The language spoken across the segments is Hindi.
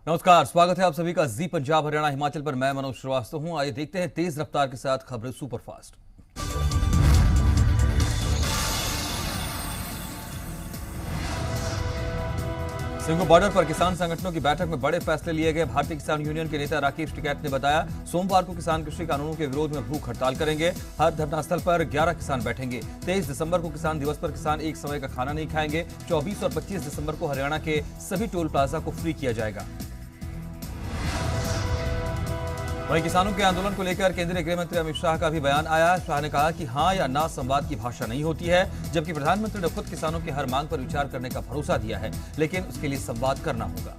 नमस्कार, स्वागत है आप सभी का जी पंजाब हरियाणा हिमाचल पर। मैं मनोज श्रीवास्तव हूं। आइए देखते हैं तेज रफ्तार के साथ खबरें सुपरफास्ट। सिंगू बॉर्डर पर किसान संगठनों की बैठक में बड़े फैसले लिए गए। भारतीय किसान यूनियन के नेता राकेश टिकैत ने बताया, सोमवार को किसान कृषि कानूनों के विरोध में भूख हड़ताल करेंगे। हर धरनास्थल पर 11 किसान बैठेंगे। 23 दिसंबर को किसान दिवस पर किसान एक समय का खाना नहीं खाएंगे। 24 और 25 दिसंबर को हरियाणा के सभी टोल प्लाजा को फ्री किया जाएगा। वहीं किसानों के आंदोलन को लेकर केंद्रीय गृह मंत्री अमित शाह का भी बयान आया। शाह ने कहा कि हां या ना संवाद की भाषा नहीं होती है, जबकि प्रधानमंत्री ने खुद किसानों की हर मांग पर विचार करने का भरोसा दिया है, लेकिन उसके लिए संवाद करना होगा।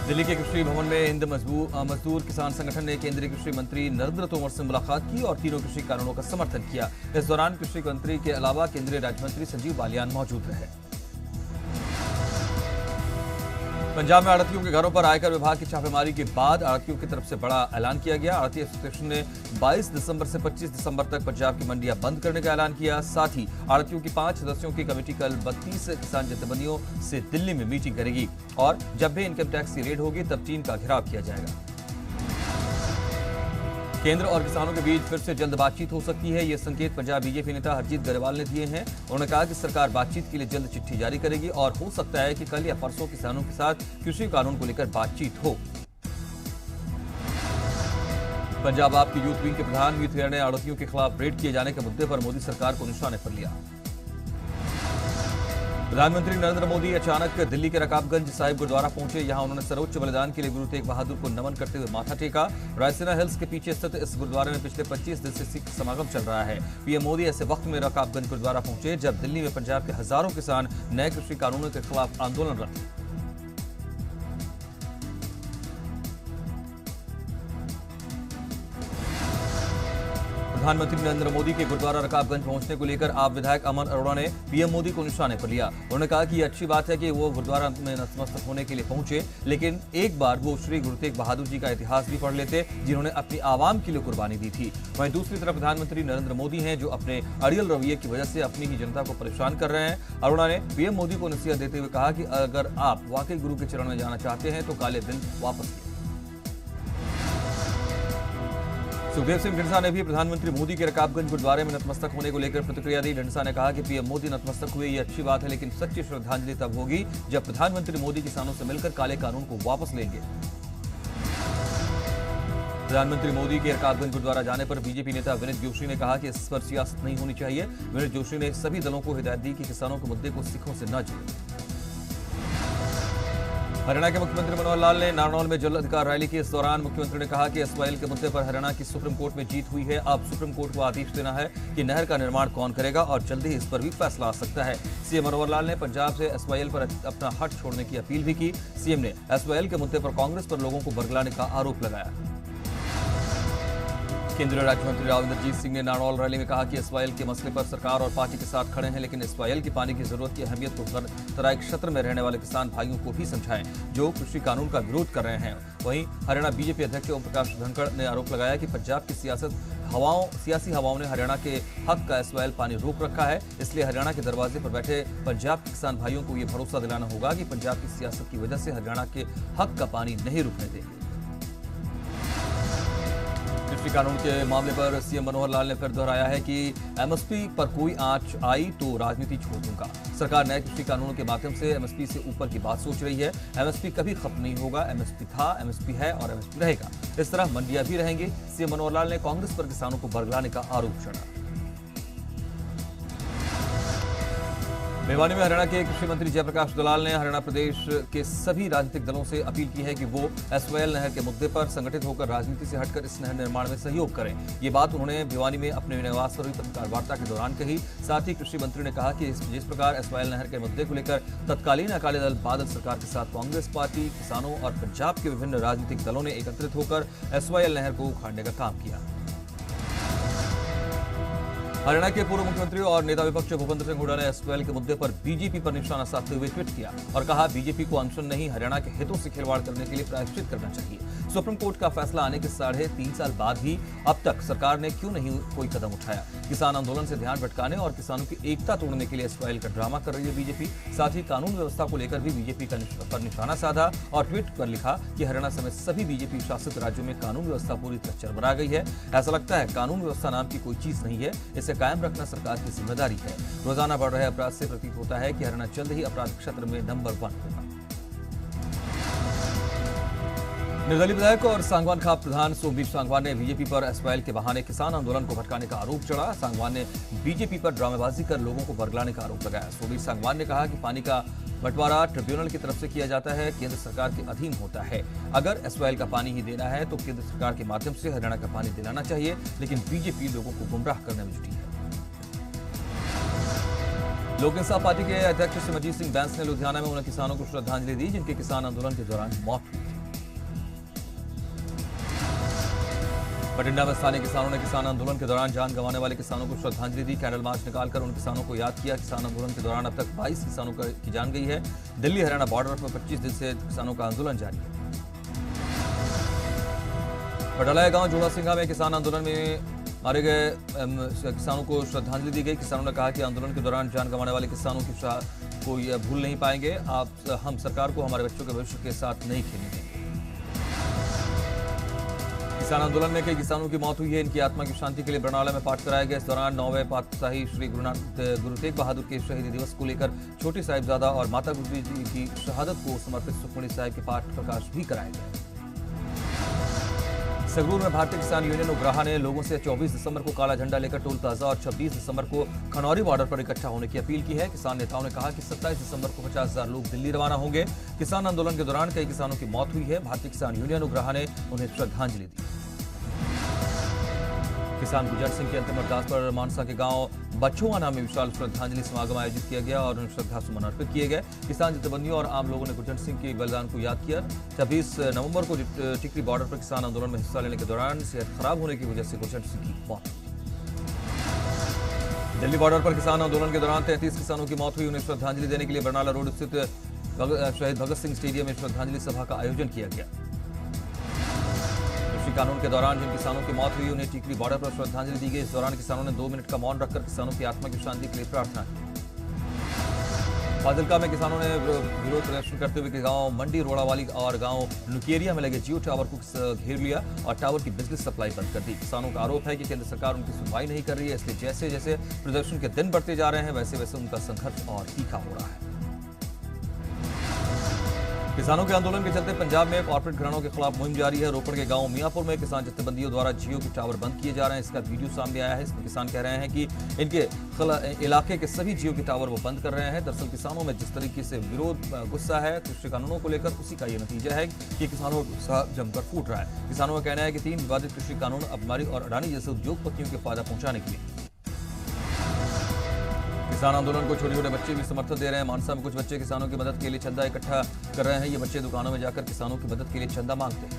दिल्ली के कृषि भवन में हिंद मजदूर किसान संगठन ने केंद्रीय कृषि मंत्री नरेंद्र तोमर से मुलाकात की और तीनों कृषि कानूनों का समर्थन किया। इस दौरान कृषि मंत्री के अलावा केंद्रीय राज्य मंत्री संजीव बालियान मौजूद रहे। पंजाब में आड़तियों के घरों पर आयकर विभाग की छापेमारी के बाद आड़तियों की तरफ से बड़ा ऐलान किया गया। आड़ती एसोसिएशन ने 22 दिसंबर से 25 दिसंबर तक पंजाब की मंडियां बंद करने का ऐलान किया। साथ ही आड़तियों की 5 सदस्यों की कमेटी कल 32 किसान जथेबंदियों से दिल्ली में मीटिंग करेगी और जब भी इनकम टैक्स की रेड होगी तब चीन का घेराव किया जाएगा। केंद्र और किसानों के बीच फिर से जल्द बातचीत हो सकती है, ये संकेत पंजाब बीजेपी नेता हरजीत ग्रेवाल ने दिए हैं। उन्होंने कहा कि सरकार बातचीत के लिए जल्द चिट्ठी जारी करेगी और हो सकता है कि कल या परसों किसानों के साथ कृषि कानून को लेकर बातचीत हो। पंजाब आप की यूथ विंग के प्रधान मीत हेयर ने आड़तियों के खिलाफ रेड किए जाने के मुद्दे पर मोदी सरकार को निशाने पर लिया। प्रधानमंत्री नरेंद्र मोदी अचानक दिल्ली के रकाबगंज साहिब गुरुद्वारा पहुंचे। यहां उन्होंने सर्वोच्च बलिदान के लिए गुरु तेग बहादुर को नमन करते हुए माथा टेका। रायसीना हिल्स के पीछे स्थित इस गुरुद्वारे में पिछले 25 दिन से सिख समागम चल रहा है। पीएम मोदी ऐसे वक्त में रकाबगंज गुरुद्वारा पहुंचे जब दिल्ली में पंजाब के हजारों किसान नए कृषि कानूनों के खिलाफ आंदोलनरत। प्रधानमंत्री नरेंद्र मोदी के गुरुद्वारा रकाबगंज पहुंचने को लेकर आप विधायक अमन अरोड़ा ने पीएम मोदी को निशाने पर लिया। उन्होंने कहा कि यह अच्छी बात है कि वो गुरुद्वारा में नतमस्तक होने के लिए पहुंचे, लेकिन एक बार वो श्री गुरु तेग बहादुर जी का इतिहास भी पढ़ लेते, जिन्होंने अपनी आवाम के लिए कुर्बानी दी थी। वहीं दूसरी तरफ प्रधानमंत्री नरेंद्र मोदी हैं जो अपने अड़ियल रवैये की वजह से अपनी ही जनता को परेशान कर रहे हैं। अरोड़ा ने पीएम मोदी को नसीहत देते हुए कहा कि अगर आप वाकई गुरु के चरण में जाना चाहते हैं तो काले दिन वापस लें। सुखदेव सिंह ढींडसा ने भी प्रधानमंत्री मोदी के रकाबगंज गुरुद्वारे में नतमस्तक होने को लेकर प्रतिक्रिया दी। ढींडसा ने कहा कि पीएम मोदी नतमस्तक हुए ये अच्छी बात है, लेकिन सच्ची श्रद्धांजलि तब होगी जब प्रधानमंत्री मोदी किसानों से मिलकर काले कानून को वापस लेंगे। प्रधानमंत्री मोदी के रकाबगंज गुरुद्वारा जाने पर बीजेपी नेता विनीत जोशी ने कहा कि इस पर सियासत नहीं होनी चाहिए। विनीत जोशी ने सभी दलों को हिदायत दी कि किसानों के मुद्दे को सिखों से न जोड़ें। हरियाणा के मुख्यमंत्री मनोहर लाल ने नारनौल में जल अधिकार रैली की। इस दौरान मुख्यमंत्री ने कहा कि एसवाईएल के मुद्दे पर हरियाणा की सुप्रीम कोर्ट में जीत हुई है। अब सुप्रीम कोर्ट को आदेश देना है कि नहर का निर्माण कौन करेगा और जल्द ही इस पर भी फैसला आ सकता है। सीएम मनोहर लाल ने पंजाब से एसवाईएल पर अपना हट छोड़ने की अपील भी की। सीएम ने एसवाईएल के मुद्दे पर कांग्रेस पर लोगों को बरगलाने का आरोप लगाया। केंद्रीय राज्य मंत्री राव इंद्रजीत सिंह ने नारनौल रैली में कहा कि एसवाईएल के मसले पर सरकार और पार्टी के साथ खड़े हैं, लेकिन एसवाईएल की पानी की जरूरत की अहमियत को तराई क्षेत्र में रहने वाले किसान भाइयों को भी समझाएं जो कृषि कानून का विरोध कर रहे हैं। वहीं हरियाणा बीजेपी अध्यक्ष ओम प्रकाश धनखड़ ने आरोप लगाया कि पंजाब की सियासी हवाओं ने हरियाणा के हक का एसवाईएल पानी रोक रखा है। इसलिए हरियाणा के दरवाजे पर बैठे पंजाब के किसान भाइयों को यह भरोसा दिलाना होगा कि पंजाब की सियासत की वजह से हरियाणा के हक का पानी नहीं रुकने देंगे। कृषि कानून के मामले पर सीएम मनोहर लाल ने फिर दोहराया है कि एमएसपी पर कोई आंच आई तो राजनीति छोड़ दूंगा। सरकार नए कृषि कानूनों के माध्यम से एमएसपी से ऊपर की बात सोच रही है। एमएसपी कभी खत्म नहीं होगा। एमएसपी था, एमएसपी है और एमएसपी रहेगा। इस तरह मंडियां भी रहेंगी। सीएम मनोहर लाल ने कांग्रेस पर किसानों को बरगलाने का आरोप चढ़ा। भिवानी में हरियाणा के कृषि मंत्री जयप्रकाश दलाल ने हरियाणा प्रदेश के सभी राजनीतिक दलों से अपील की है कि वो एसवाईएल नहर के मुद्दे पर संगठित होकर राजनीति से हटकर इस नहर निर्माण में सहयोग करें। ये बात उन्होंने भिवानी में अपने निवास पर हुई पत्रकार वार्ता के दौरान कही। साथ ही कृषि मंत्री ने कहा कि जिस प्रकार एसवाईएल नहर के मुद्दे को लेकर तत्कालीन अकाली दल बादल सरकार के साथ कांग्रेस पार्टी, किसानों और पंजाब के विभिन्न राजनीतिक दलों ने एकत्रित होकर एसवाईएल नहर को उखाड़ने का काम किया। हरियाणा के पूर्व मुख्यमंत्री और नेता विपक्ष भूपेंद्र सिंह हुड्डा ने एसवाईएल के मुद्दे पर बीजेपी पर निशाना साधते हुए ट्वीट किया और कहा बीजेपी को अनशन नहीं हरियाणा के हितों से खिलवाड़ करने के लिए प्रायश्चित करना चाहिए। सुप्रीम कोर्ट का फैसला आने के 3.5 साल बाद भी अब तक सरकार ने क्यों नहीं कोई कदम उठाया? किसान आंदोलन से ध्यान भटकाने और किसानों की एकता तोड़ने के लिए एसवाईएल का ड्रामा कर रही है बीजेपी। साथ ही कानून व्यवस्था को लेकर भी बीजेपी पर निशाना साधा और ट्वीट पर लिखा कि हरियाणा समेत सभी बीजेपी शासित राज्यों में कानून व्यवस्था पूरी तरह चरमरा गई है। ऐसा लगता है कानून व्यवस्था नाम की कोई चीज नहीं है, इसे कायम रखना सरकार की जिम्मेदारी है। रोजाना बढ़ रहे अपराध से प्रतीत होता है कि हरियाणा जल्द ही अपराध क्षेत्र में नंबर 1 होगा। निर्दलीय विधायक और सांगवान खाप प्रधान सोमवीर सांगवान ने बीजेपी पर एसवाईएल के बहाने किसान आंदोलन को भटकाने का आरोप चढ़ा। सांगवान ने बीजेपी पर ड्रामेबाजी कर लोगों को बरगलाने का आरोप लगाया। सोमवीर सांगवान ने कहा कि पानी का बंटवारा ट्रिब्यूनल की तरफ से किया जाता है, केंद्र सरकार के अधीन होता है। अगर एसवाईएल का पानी ही देना है तो केंद्र सरकार के माध्यम से हरियाणा का पानी दिलाना चाहिए, लेकिन बीजेपी लोगों को गुमराह करने में जुटी है। लोक इंसाफ पार्टी के अध्यक्ष सिमरजीत सिंह बैंस ने लुधियाना में उन किसानों को श्रद्धांजलि दी जिनके किसान आंदोलन के दौरान मौत हुई। बठिंडा में स्थानीय किसानों ने किसान आंदोलन के दौरान जान गंवाने वाले किसानों को श्रद्धांजलि दी। कैंडल मार्च निकालकर उन किसानों को याद किया। किसान आंदोलन के दौरान अब तक 22 किसानों की जान गई है। दिल्ली हरियाणा बॉर्डर पर 25 दिन से किसानों का आंदोलन जारी है। पटाला गांव जोड़ा सिंघा में किसान आंदोलन में मारे गए किसानों को श्रद्धांजलि दी गई। किसानों ने कहा कि आंदोलन के दौरान जान गंवाने वाले किसानों की को यह भूल नहीं पाएंगे। हम सरकार को हमारे बच्चों के भविष्य के साथ नहीं खेलने देंगे। किसान आंदोलन में कई किसानों की मौत हुई है। इनकी आत्मा की शांति के लिए बरनाला में पाठ कराया गया। इस दौरान 9वें पातशाही श्री गुरु तेग बहादुर के शहीदी दिवस को लेकर छोटी साहिबजादा और माता गुजरी जी की शहादत को समर्पित सुखमणी साहिब के पाठ प्रकाश भी कराया गया। संगरूर में भारतीय किसान यूनियन उग्राहा ने लोगों से 24 दिसंबर को काला झंडा लेकर टोल प्लाजा और 26 दिसंबर को खनौरी बॉर्डर पर इकट्ठा होने की अपील की है। किसान नेताओं ने कहा कि 27 दिसंबर को 50,000 लोग दिल्ली रवाना होंगे। किसान आंदोलन के दौरान कई किसानों की मौत हुई है। भारतीय किसान यूनियन उग्राहा ने उन्हें श्रद्धांजलि दी। किसान गुजर सिंह की अंतिम अरदास पर मानसा के गांव बछुआना में विशाल श्रद्धांजलि समागम आयोजित किया गया और उन्हें श्रद्धा सुमन अर्पित किए गए। किसान जथेबंदियों और आम लोगों ने गुजर सिंह के बलिदान को याद किया। 26 नवंबर को टिकरी बॉर्डर पर किसान आंदोलन में हिस्सा लेने के दौरान सेहत खराब होने की वजह से गुजर सिंह की मौत। दिल्ली बॉर्डर पर किसान आंदोलन के दौरान 33 किसानों की मौत हुई। उन्हें श्रद्धांजलि देने के लिए बरनाला रोड स्थित शहीद भगत सिंह स्टेडियम में श्रद्धांजलि सभा का आयोजन किया गया। कृषि कानून के दौरान जिन किसानों की मौत हुई उन्हें टिकरी बॉर्डर पर श्रद्धांजलि दी गई। इस दौरान किसानों ने 2 मिनट का मौन रखकर किसानों की आत्मा की शांति के लिए प्रार्थना की। फाजिल्का में किसानों ने विरोध प्रदर्शन करते हुए गांव मंडी रोड़ावाली और गांव लुकेरिया में लगे जियो टावर को घेर लिया और टावर की बिजली सप्लाई बंद कर दी। किसानों का आरोप है कि केंद्र सरकार उनकी सुनवाई नहीं कर रही है, इसलिए जैसे जैसे प्रदर्शन के दिन बढ़ते जा रहे हैं वैसे वैसे उनका संघर्ष और तीखा हो रहा है। किसानों के आंदोलन के चलते पंजाब में कॉर्पोरेट घरानों के खिलाफ मुहिम जारी है। रोपड़ के गांव मियापुर में किसान जथेबंदियों द्वारा जियो के टावर बंद किए जा रहे हैं। इसका वीडियो सामने आया है। इसमें किसान कह रहे हैं कि इनके इलाके के सभी जियो के टावर वो बंद कर रहे हैं। दरअसल किसानों में जिस तरीके से विरोध गुस्सा है कृषि कानूनों को लेकर, उसी का ये नतीजा है कि किसानों का गुस्सा जमकर फूट रहा है। किसानों का कहना है कि 3 विवादित कृषि कानून अबमारी और अडानी जैसे उद्योगपतियों के फायदा पहुंचाने के लिए। किसान आंदोलन को छोटे छोटे बच्चे भी समर्थन दे रहे हैं। मानसा में कुछ बच्चे किसानों की मदद के लिए चंदा इकट्ठा कर रहे हैं। ये बच्चे दुकानों में जाकर किसानों की मदद के लिए चंदा मांगते हैं।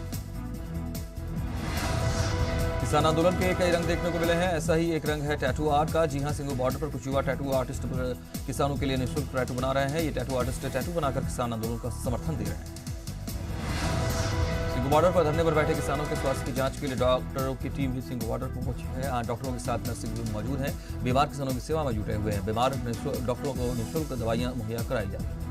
किसान आंदोलन के कई रंग देखने को मिले हैं। ऐसा ही एक रंग है टैटू आर्ट का। जी हां, सिंगू बॉर्डर पर कुछ युवा टैटू आर्टिस्ट किसानों के लिए निःशुल्क टैटू बना रहे हैं। ये टैटू आर्टिस्ट टैटू बनाकर किसान आंदोलन का समर्थन दे रहे हैं। सिंगू बॉर्डर पर धरने पर बैठे किसानों के स्वास्थ्य की जांच के लिए डॉक्टरों की टीम भी सिंगू बॉर्डर पर पहुंची है। डॉक्टरों के साथ नर्सिंग भी मौजूद हैं। बीमार किसानों की सेवा में जुटे हुए हैं। बीमार डॉक्टरों को निःशुल्क दवाइयां मुहैया कराई जाती हैं।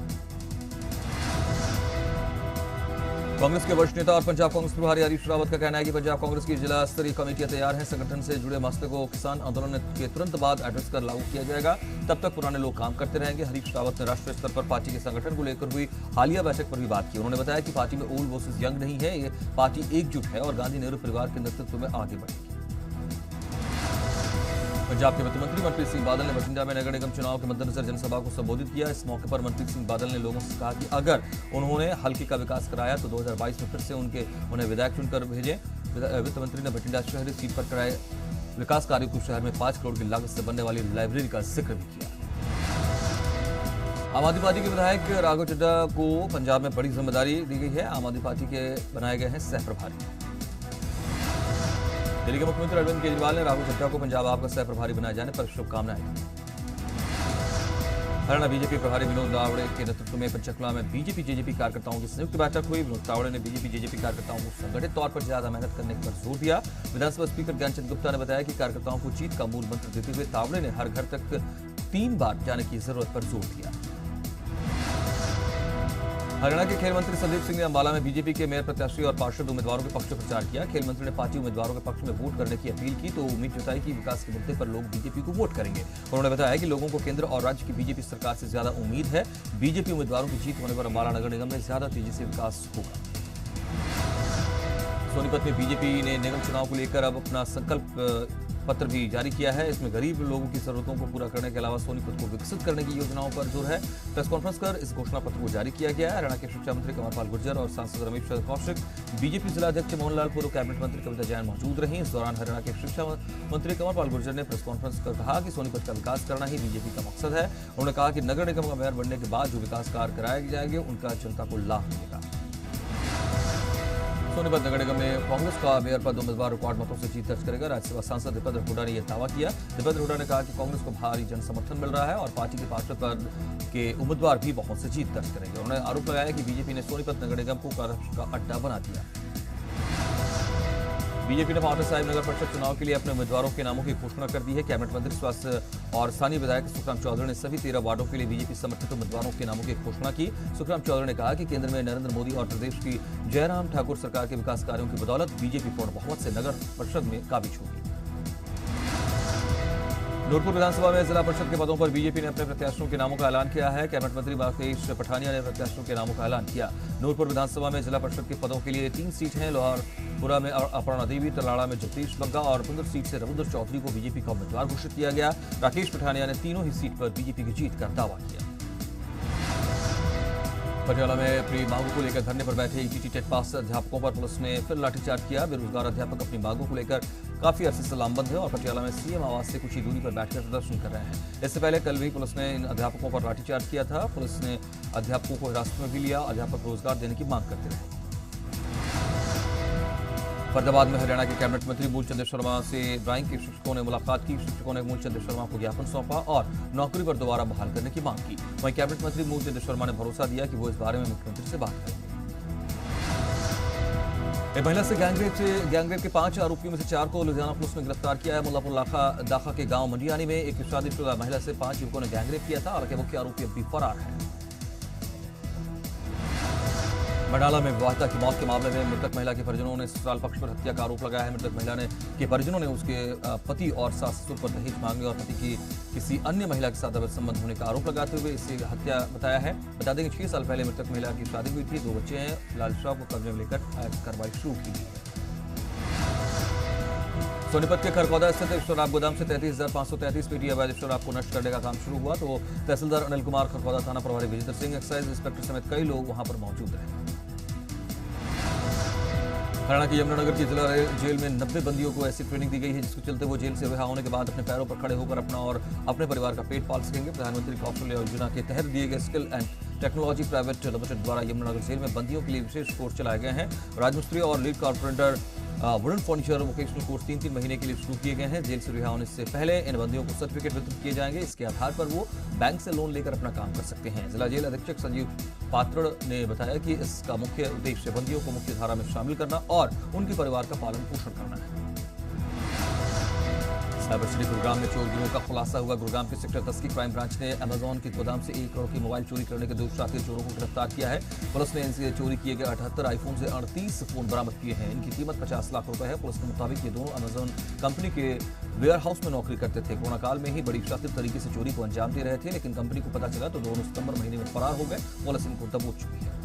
कांग्रेस के वरिष्ठ नेता और पंजाब कांग्रेस प्रभारी हरीश रावत का कहना है कि पंजाब कांग्रेस की जिला स्तरीय कमेटियां तैयार हैं। संगठन से जुड़े मसले को किसान आंदोलन के तुरंत बाद एड्रेस कर लागू किया जाएगा। तब तक पुराने लोग काम करते रहेंगे। हरीश रावत ने राष्ट्रीय स्तर पर पार्टी के संगठन को लेकर हुई हालिया बैठक पर भी बात की। उन्होंने बताया कि पार्टी में ओल्ड वर्सेस यंग नहीं है, ये पार्टी एकजुट है और गांधी नेहरू परिवार के नेतृत्व में आगे बढ़ेगी। पंजाब के वित्त मंत्री मनप्रीत सिंह बादल ने बठिंडा में नगर निगम चुनाव के मद्देनजर जनसभा को संबोधित किया। इस मौके पर मनप्रीत सिंह बादल ने लोगों से कहा कि अगर उन्होंने हल्के का विकास कराया तो 2022 में फिर से उन्हें विधायक चुनकर भेजें। वित्त मंत्री ने बठिंडा शहरी सीट पर कराए विकास कार्यों को शहर में 5 करोड़ की लागत से बनने वाली लाइब्रेरी का जिक्र भी किया। आम आदमी पार्टी के विधायक राघव चड्ढा को पंजाब में बड़ी जिम्मेदारी दी गई है। आम आदमी पार्टी के बनाए गए हैं सह प्रभारी। दिल्ली के मुख्यमंत्री अरविंद केजरीवाल ने राघव चड्ढा को पंजाब आप का सह प्रभारी बनाए जाने पर शुभकामनाएं दी। हरियाणा बीजेपी प्रभारी विनोद तावड़े के नेतृत्व में पंचकुला में बीजेपी जेजेपी कार्यकर्ताओं की संयुक्त बैठक हुई। विनोद तावड़े ने बीजेपी जेजेपी कार्यकर्ताओं को संगठित तौर पर ज्यादा मेहनत करने पर जोर दिया। विधानसभा स्पीकर ज्ञानचंद गुप्ता ने बताया कि कार्यकर्ताओं को जीत का मूल मंत्र देते हुए तावड़े ने हर घर तक 3 बार जाने की जरूरत पर जोर दिया। हरियाणा के खेल मंत्री संदीप सिंह ने अंबाला में बीजेपी के मेयर प्रत्याशी और पार्षद उम्मीदवारों के पक्ष में प्रचार किया। खेल मंत्री ने पार्टी उम्मीदवारों के पक्ष में वोट करने की अपील की तो उम्मीद जताई कि विकास के मुद्दे पर लोग बीजेपी को वोट करेंगे। उन्होंने बताया कि लोगों को केंद्र और राज्य की बीजेपी सरकार से ज्यादा उम्मीद है। बीजेपी उम्मीदवारों की जीत होने पर अंबाला नगर निगम में ज्यादा तेजी से विकास होगा। सोनीपत में बीजेपी ने निगम चुनाव को लेकर अब अपना संकल्प पत्र भी जारी किया है। इसमें गरीब लोगों की जरूरतों को पूरा करने के अलावा सोनीपत को विकसित करने की योजनाओं पर जोर है। प्रेस कॉन्फ्रेंस कर इस घोषणा पत्र को जारी किया गया है। हरियाणा के शिक्षा मंत्री कमरपाल गुर्जर और सांसद रमेश कौशिक, बीजेपी जिला अध्यक्ष मोहनलाल, पूर्व कैबिनेट मंत्री कविता जैन मौजूद रही। इस दौरान हरियाणा के शिक्षा मंत्री कमरपाल गुर्जर ने प्रेस कॉन्फ्रेंस कर कहा कि सोनीपत का विकास करना ही बीजेपी का मकसद है। उन्होंने कहा कि नगर निगम का मेयर बनने के बाद जो विकास कार्य कराए जाएंगे उनका जनता को लाभ मिलेगा। सोनीपत नगर निगम में कांग्रेस का मेयर पद उम्मीदवार रिकॉर्ड मतों से जीत दर्ज करेगा। राज्यसभा सांसद दीपेंद्र हुड्डा ने यह दावा किया। दीपेंद्र हुड्डा ने कहा कि कांग्रेस को भारी जन समर्थन मिल रहा है और पार्टी के पार्षद पद के उम्मीदवार भी बहुत से जीत दर्ज करेंगे। उन्होंने आरोप लगाया कि बीजेपी ने सोनीपत नगर निगम को करप्शन का अड्डा बना दिया। बीजेपी ने पावटा साहिब नगर परिषद चुनाव के लिए अपने उम्मीदवारों के नामों की घोषणा कर दी है। कैबिनेट मंत्री स्वास्थ्य और स्थानीय विधायक सुखराम चौधरी ने सभी 13 वार्डों के लिए बीजेपी समर्थित उम्मीदवारों के नामों की घोषणा की। सुखराम चौधरी ने कहा कि केंद्र में नरेंद्र मोदी और प्रदेश की जयराम ठाकुर सरकार के विकास कार्यों की बदौलत बीजेपी पूर्ण बहुमत से नगर परिषद में काबिज होगी। नूरपुर विधानसभा में जिला परिषद के पदों पर बीजेपी ने अपने प्रत्याशियों के नामों का ऐलान किया है। कैबिनेट मंत्री राकेश पठानिया ने प्रत्याशियों के नामों का ऐलान किया। नूरपुर विधानसभा में जिला परिषद के पदों के लिए 3 सीट हैं। लोहारपुरा में अपर्णा देवी, तलाड़ा में जगदीश बग्गा और पुंदर सीट से रविंद्र चौधरी को बीजेपी का उम्मीदवार घोषित किया गया। राकेश पठानिया ने तीनों ही सीट पर बीजेपी की जीत का दावा किया। पटियाला में अपनी मांगों को लेकर धरने पर बैठे ईटीटी टेट पास अध्यापकों पर पुलिस ने फिर लाठीचार्ज किया। बेरोजगार अध्यापक अपनी मांगों को लेकर काफी अरसे से लामबंद है और पटियाला में सीएम आवास से कुछ ही दूरी पर बैठकर प्रदर्शन कर रहे हैं। इससे पहले कल भी पुलिस ने इन अध्यापकों पर लाठीचार्ज किया था। पुलिस ने अध्यापकों को हिरासत में भी लिया। अध्यापक रोजगार देने की मांग करते रहे। फरीदाबाद में हरियाणा के कैबिनेट मंत्री मूलचंद शर्मा से ड्राइंग के शिक्षकों ने मुलाकात की। शिक्षकों ने मूलचंद शर्मा को ज्ञापन सौंपा और नौकरी पर दोबारा बहाल करने की मांग की। वहीं कैबिनेट मंत्री मूलचंद शर्मा ने भरोसा दिया कि वो इस बारे में मुख्यमंत्री से बात करेंगे। एक महिला से गैंगरेप के 5 आरोपियों में से 4 को लुधियाना पुलिस ने गिरफ्तार किया है। मुल्लापुर दाखा के गांव मंडियानी में एक शादीशुदा महिला से 5 युवकों ने गैंगरेप किया था। हालांकि मुख्य आरोपी अब भी फरार है। बडाला में विवाहिता की मौत के मामले में मृतक महिला के परिजनों ने ससुराल पक्ष पर हत्या का आरोप लगाया है। मृतक महिला के परिजनों ने उसके पति और सास ससुर पर दहेज मांगे और पति की किसी अन्य महिला के साथ अवैध संबंध होने का आरोप लगाते हुए इसे हत्या बताया है। बता दें कि 6 साल पहले मृतक महिला की शादी हुई थी। 2 बच्चे हैं। फिलहाल शव को कब्जे में लेकर कार्रवाई शुरू की गई है। सोनीपत के खरखौदा स्थित शराब गोदाम से 33,533 पेटी अवैध शराब को नष्ट करने का काम शुरू हुआ तो तहसीलदार अनिल कुमार, खरखौदा थाना प्रभारी विजेंद्र सिंह, एक्साइज इंस्पेक्टर समेत कई लोग वहां पर मौजूद रहे। हरियाणा के यमुनानगर की जिला जेल में 90 बंदियों को ऐसी ट्रेनिंग दी गई है जिसके चलते वो जेल से रिहा होने के बाद अपने पैरों पर खड़े होकर अपना और अपने परिवार का पेट पाल सकेंगे। प्रधानमंत्री कौशल योजना के तहत दिए गए skill and technology private limited द्वारा यमुनानगर जेल में बंदियों के लिए विशेष कोर्स चलाए गए हैं। राजमिस्त्री और lead carpenter wooden furniture vocational course 3-3 महीने के लिए शुरू किए गए हैं। जेल से रिहा होने से पहले इन बंदियों को सर्टिफिकेट वितरित किए जाएंगे। इसके आधार पर वो बैंक से लोन लेकर अपना काम कर सकते हैं। जिला जेल अधीक्षक संजीव पात्र ने बताया कि इसका मुख्य उद्देश्य बंदियों को मुख्य धारा में शामिल करना और उनके परिवार का पालन पोषण करना है। साइबर सिटी गुरुग्राम में चोर गिरोह का खुलासा हुआ। गुरुग्राम के सेक्टर 10 की क्राइम ब्रांच ने अमेजॉन के गोदाम से 1 करोड़ की मोबाइल चोरी करने के 2 शातिर चोरों को गिरफ्तार किया है। पुलिस ने इनसे चोरी किए गए 78 आईफोन से 38 फोन बरामद किए हैं। इनकी कीमत 50 लाख रुपए है। पुलिस के मुताबिक ये दोनों अमेजॉन कंपनी के वेयर हाउस में नौकरी करते थे। कोरोना काल में ही बड़ी शातिर तरीके से चोरी को अंजाम दे रहे थे, लेकिन कंपनी को पता चला तो दोनों सितंबर महीने में फरार हो गए। पुलिस इनको दबोच चुकी है।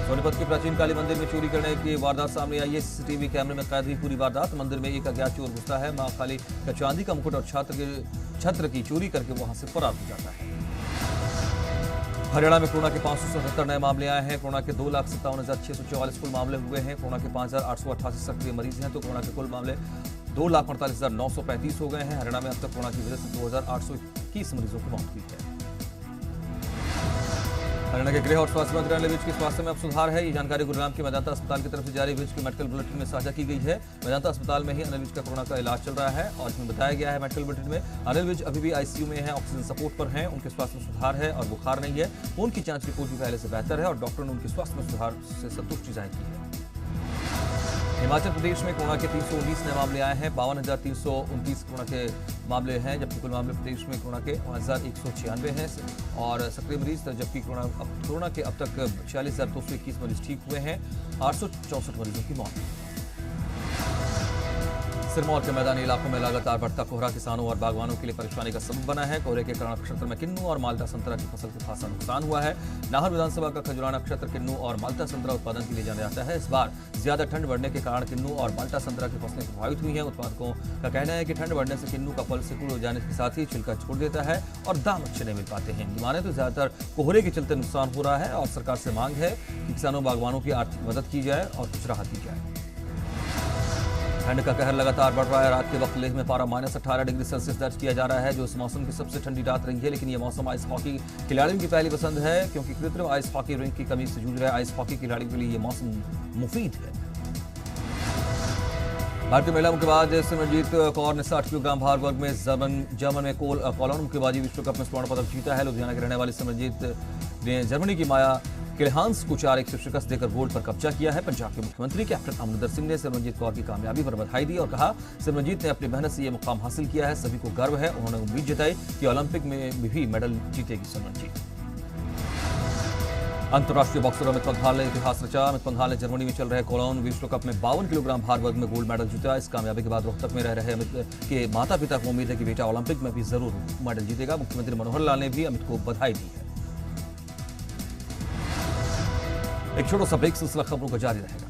सोनीपत के प्राचीन काली मंदिर में चोरी करने की वारदात सामने आई है। सीसीटीवी कैमरे में कैद हुई पूरी वारदात। मंदिर में एक अज्ञात चोर घुसता है। मां काली का चांदी का मुकुट और छत्र की चोरी करके वहां से फरार हो जाता है। हरियाणा में कोरोना के 577 नए मामले आए हैं। कोरोना के 2,57,644 कुल मामले हुए हैं। कोरोना के 5,888 सक्रिय मरीज हैं तो कोरोना के कुल मामले 2,48,935 हो गए हैं। हरियाणा में अब तक कोरोना की वजह से 2,821 मरीजों की मौत हुई है। हरियाणा के गृह और स्वास्थ्य मंत्री अनिल विज के स्वास्थ्य में अब सुधार है। ये जानकारी गुरुग्राम के मेदांता अस्पताल की तरफ से जारी विज के मेडिकल बुलेटिन में साझा की गई है। मेदांता अस्पताल में ही अनिल विज का कोरोना का इलाज चल रहा है और इसमें बताया गया है मेडिकल बुलेटिन में अनिल विज अभी भी आईसीयू में है, ऑक्सीजन सपोर्ट पर हैं, उनके स्वास्थ्य में सुधार है और बुखार नहीं है। उनकी जांच रिपोर्ट भी पहले से बेहतर है और डॉक्टर ने उनके स्वास्थ्य में सुधार से संतुष्टि जाहिर की है। हिमाचल प्रदेश में कोरोना के 319 नए मामले आए हैं। 52,329 कोरोना के मामले हैं, जबकि कुल मामले प्रदेश में कोरोना के 9,196 हैं और सक्रिय मरीज, जबकि कोरोना के अब तक 46,221 मरीज ठीक हुए हैं। 864 मरीजों की मौत। सिरमौर के मैदानी इलाकों में लगातार बढ़ता कोहरा किसानों और बागवानों के लिए परेशानी का सबब बना है। कोहरे के कारण क्षेत्र में किन्नू और माल्टा संतरा की फसल को खासा नुकसान हुआ है। नाहर विधानसभा का खजुराना क्षेत्र किन्नू और माल्टा संतरा उत्पादन के लिए जाना जाता है। इस बार ज्यादा ठंड बढ़ने के कारण किन्नू और माल्टा संतरा की फसलें प्रभावित हुई हैं। उत्पादकों का कहना है कि ठंड बढ़ने से किन्नू का फल सिकुड़ हो जाने के साथ ही छिलका छोड़ देता है और दाम अच्छे नहीं मिल पाते हैं। माने तो ज्यादातर कोहरे के चलते नुकसान हो रहा है और सरकार से मांग है कि किसानों बागवानों की आर्थिक मदद की जाए और कुछ राहत दी जाए। ठंड का कहर लगातार बढ़ रहा है। रात के वक्त लेह में पारा -18 डिग्री सेल्सियस दर्ज किया जा रहा है, जो इस मौसम की सबसे ठंडी रात रही है। लेकिन यह मौसम आइस हॉकी खिलाड़ियों की पहली पसंद है, क्योंकि कृत्रिम आइस हॉकी रिंक की कमी से जूझ रहे आइस हॉकी खिलाड़ियों के लिए यह मौसम मुफीद है। भारतीय महिला मुक्केबाज सिमरनजीत कौर ने 60 किलोग्राम भार वर्ग में जर्मन में कोलोन मुक्केबाजी विश्व कप में स्वर्ण पदक जीता है। लुधियाना के रहने वाली सिमरनजीत ने जर्मनी की माया किलहांस को 4-1 से शिकस्त देकर गोल्ड पर कब्जा किया है। पंजाब के मुख्यमंत्री कैप्टन अमरिंदर सिंह ने सिमरनजीत कौर की कामयाबी पर बधाई दी और कहा, सिमरनजीत ने अपनी मेहनत से यह मुकाम हासिल किया है, सभी को गर्व है। उन्होंने उम्मीद जताई कि ओलंपिक में भी मेडल जीतेगी सिमरनजीत। अंतर्राष्ट्रीय बॉक्सर अमित पंघाल ने इतिहास रचा। अमित पंघाल ने जर्मनी में चल रहे कोलोन विश्व कप में 52 किलोग्राम भार वर्ग में गोल्ड मेडल जीता। इस कामयाबी के बाद रोहतक में रह रहे अमित के माता पिता को उम्मीद है कि बेटा ओलंपिक में भी जरूर मेडल जीतेगा। मुख्यमंत्री मनोहर लाल ने भी अमित को बधाई दी है। एक छोटा सा ब्रेक, सिलसिला खबरों का जारी रहेगा।